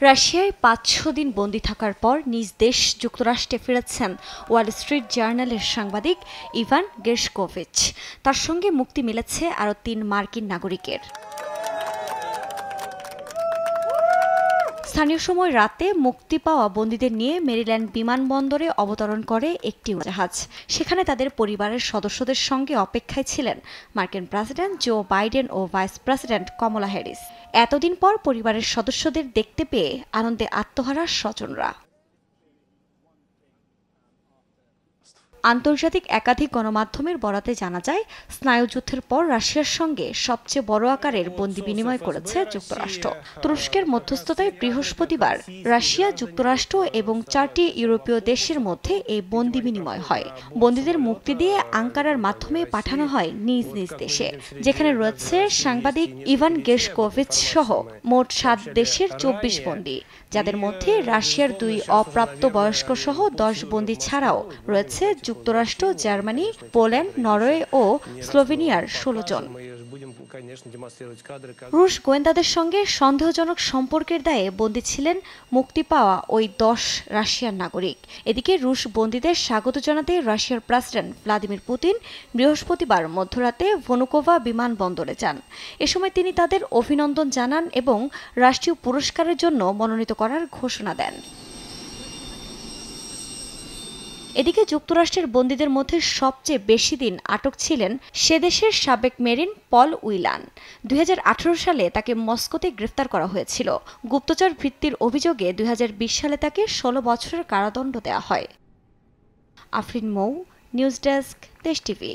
রাশিয়ায় ৫০০ দিন বন্দী থাকার পর নিজ দেশ যুক্তরাষ্ট্রে ফিরেছেন ওয়াল স্ট্রিট জার্নালের সাংবাদিক ইভান গেরশকোভিচ। তার সঙ্গে মুক্তি মিলেছে আরও ৩ মার্কিন নাগরিকের। স্থানীয় সময় রাতে মুক্তি পাওয়া বন্দীদের নিয়ে মেরিল্যান্ড বিমানবন্দরে অবতরণ করে একটি জাহাজ। সেখানে তাদের পরিবারের সদস্যদের সঙ্গে অপেক্ষায় ছিলেন মার্কিন প্রেসিডেন্ট জো বাইডেন ও ভাইস প্রেসিডেন্ট কমলা হ্যারিস। এতদিন পর পরিবারের সদস্যদের দেখতে পেয়ে আনন্দে আত্মহারা স্বজনরা। আন্তর্জাতিক একাধিক গণমাধ্যমের বরাতে জানা যায়, স্নায়ুযুদ্ধের পর রাশিয়ার সঙ্গে সবচেয়ে বড় আকারের বন্দি বিনিময় করেছে যুক্তরাষ্ট্র। তুরস্কের মধ্যস্থতায় বৃহস্পতিবার রাশিয়া, যুক্তরাষ্ট্র এবং 4টি ইউরোপীয় দেশের মধ্যে এই বন্দি বিনিময় হয়। বন্দীদের মুক্তি দিয়ে আঙ্কারার মাধ্যমে পাঠানো হয় নিজ নিজ দেশে, যেখানে রয়েছে সাংবাদিক ইভান গেরশকোভিচ সহ মোট 7 দেশের 24 বন্দী, যাদের মধ্যে রাশিয়ার 2 অপ্রাপ্তবয়স্ক সহ 10 বন্দী ছাড়াও রয়েছে যুক্তরাষ্ট্র, জার্মানি, পোল্যান্ড, নরওয়ে ও স্লোভেনিয়ার 16 জন। রুশ গোয়েন্দাদের সঙ্গে সন্দেহজনক সম্পর্কের দায়ে বন্দী ছিলেন মুক্তি পাওয়া ওই 10 রাশিয়ান নাগরিক। এদিকে রুশ বন্দীদের স্বাগত জানাতে রাশিয়ার প্রেসিডেন্ট ভ্লাদিমির পুতিন বৃহস্পতিবার মধ্যরাতে ভনুকোভা বিমানবন্দরে যান। এ সময় তিনি তাদের অভিনন্দন জানান এবং রাষ্ট্রীয় পুরস্কারের জন্য মনোনীত করার ঘোষণা দেন। এদিকে যুক্তরাষ্ট্রের বন্দীদের মধ্যে সবচেয়ে বেশি দিন আটক ছিলেন সে দেশের সাবেক মেরিন পল উইলান। 2018 সালে তাকে মস্কোতে গ্রেফতার করা হয়েছিল। গুপ্তচর বৃত্তির অভিযোগে 2020 সালে তাকে 16 বছরের কারাদণ্ড দেওয়া হয়। আফরিন মৌ, নিউজ ডেস্ক, দেশ টিভি।